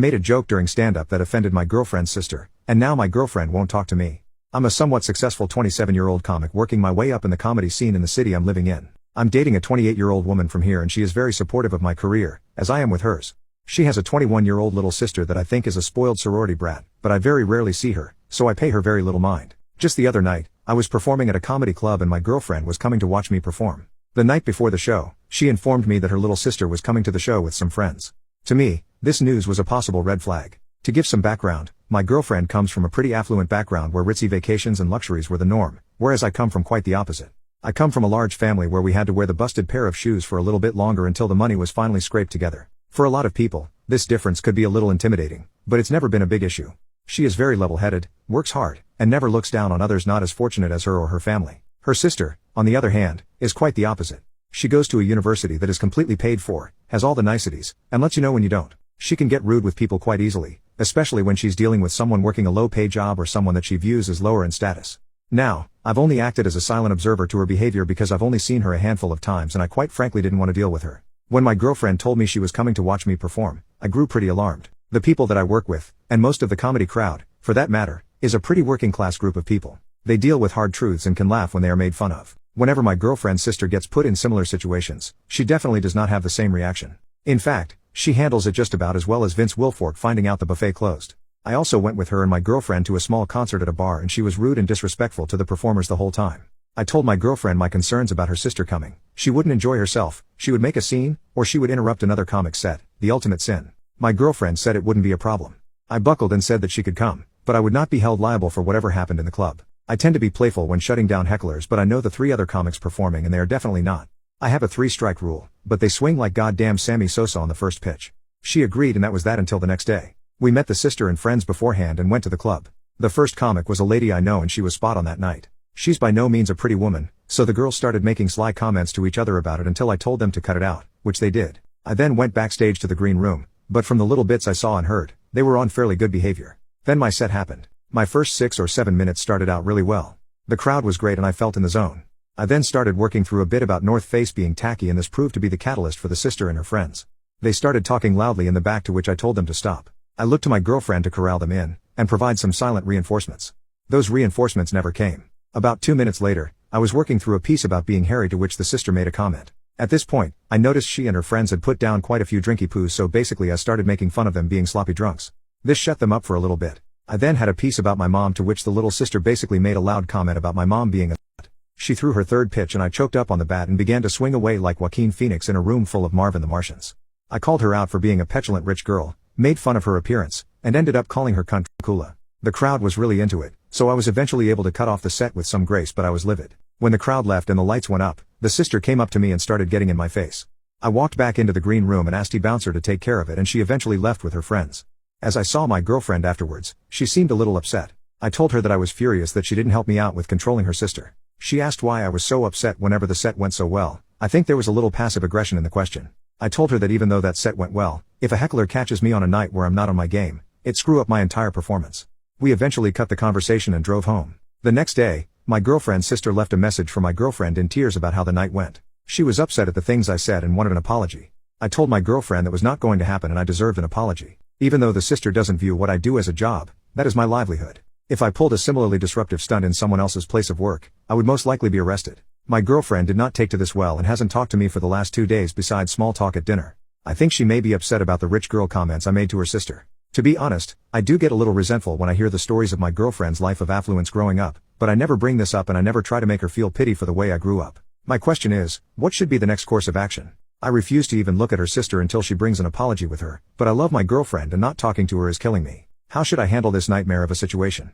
made a joke during stand-up that offended my girlfriend's sister, and now my girlfriend won't talk to me. I'm a somewhat successful 27-year-old comic working my way up in the comedy scene in the city I'm living in. I'm dating a 28-year-old woman from here and she is very supportive of my career, as I am with hers. She has a 21-year-old little sister that I think is a spoiled sorority brat, but I very rarely see her, so I pay her very little mind. Just the other night, I was performing at a comedy club and my girlfriend was coming to watch me perform. The night before the show, she informed me that her little sister was coming to the show with some friends. To me, this news was a possible red flag. To give some background, my girlfriend comes from a pretty affluent background where ritzy vacations and luxuries were the norm, whereas I come from quite the opposite. I come from a large family where we had to wear the busted pair of shoes for a little bit longer until the money was finally scraped together. For a lot of people, this difference could be a little intimidating, but it's never been a big issue. She is very level-headed, works hard, and never looks down on others not as fortunate as her or her family. Her sister, on the other hand, is quite the opposite. She goes to a university that is completely paid for, has all the niceties, and lets you know when you don't. She can get rude with people quite easily, especially when she's dealing with someone working a low-paid job or someone that she views as lower in status. Now, I've only acted as a silent observer to her behavior because I've only seen her a handful of times and I quite frankly didn't want to deal with her. When my girlfriend told me she was coming to watch me perform, I grew pretty alarmed. The people that I work with, and most of the comedy crowd, for that matter, is a pretty working-class group of people. They deal with hard truths and can laugh when they are made fun of. Whenever my girlfriend's sister gets put in similar situations, she definitely does not have the same reaction. In fact, she handles it just about as well as Vince Wilfork finding out the buffet closed. I also went with her and my girlfriend to a small concert at a bar and she was rude and disrespectful to the performers the whole time. I told my girlfriend my concerns about her sister coming. She wouldn't enjoy herself, she would make a scene, or she would interrupt another comic's set, the ultimate sin. My girlfriend said it wouldn't be a problem. I buckled and said that she could come, but I would not be held liable for whatever happened in the club. I tend to be playful when shutting down hecklers but I know the 3 other comics performing and they are definitely not. I have a 3-strike rule, but they swing like goddamn Sammy Sosa on the first pitch. She agreed and that was that until the next day. We met the sister and friends beforehand and went to the club. The first comic was a lady I know and she was spot on that night. She's by no means a pretty woman, so the girls started making sly comments to each other about it until I told them to cut it out, which they did. I then went backstage to the green room, but from the little bits I saw and heard, they were on fairly good behavior. Then my set happened. My first 6 or 7 minutes started out really well. The crowd was great and I felt in the zone. I then started working through a bit about North Face being tacky and this proved to be the catalyst for the sister and her friends. They started talking loudly in the back to which I told them to stop. I looked to my girlfriend to corral them in, and provide some silent reinforcements. Those reinforcements never came. About 2 minutes later, I was working through a piece about being hairy to which the sister made a comment. At this point, I noticed she and her friends had put down quite a few drinky poos so basically I started making fun of them being sloppy drunks. This shut them up for a little bit. I then had a piece about my mom to which the little sister basically made a loud comment about my mom being a slut. She threw her third pitch and I choked up on the bat and began to swing away like Joaquin Phoenix in a room full of Marvin the Martians. I called her out for being a petulant rich girl, made fun of her appearance, and ended up calling her cunt coola. The crowd was really into it, so I was eventually able to cut off the set with some grace but I was livid. When the crowd left and the lights went up, the sister came up to me and started getting in my face. I walked back into the green room and asked the bouncer to take care of it and she eventually left with her friends. As I saw my girlfriend afterwards, she seemed a little upset. I told her that I was furious that she didn't help me out with controlling her sister. She asked why I was so upset whenever the set went so well. I think there was a little passive aggression in the question. I told her that even though that set went well, if a heckler catches me on a night where I'm not on my game, it'd screw up my entire performance. We eventually cut the conversation and drove home. The next day, my girlfriend's sister left a message for my girlfriend in tears about how the night went. She was upset at the things I said and wanted an apology. I told my girlfriend that was not going to happen and I deserved an apology. Even though the sister doesn't view what I do as a job, that is my livelihood. If I pulled a similarly disruptive stunt in someone else's place of work, I would most likely be arrested. My girlfriend did not take to this well and hasn't talked to me for the last 2 days besides small talk at dinner. I think she may be upset about the rich girl comments I made to her sister. To be honest, I do get a little resentful when I hear the stories of my girlfriend's life of affluence growing up, but I never bring this up and I never try to make her feel pity for the way I grew up. My question is, what should be the next course of action? I refuse to even look at her sister until she brings an apology with her, but I love my girlfriend and not talking to her is killing me. How should I handle this nightmare of a situation?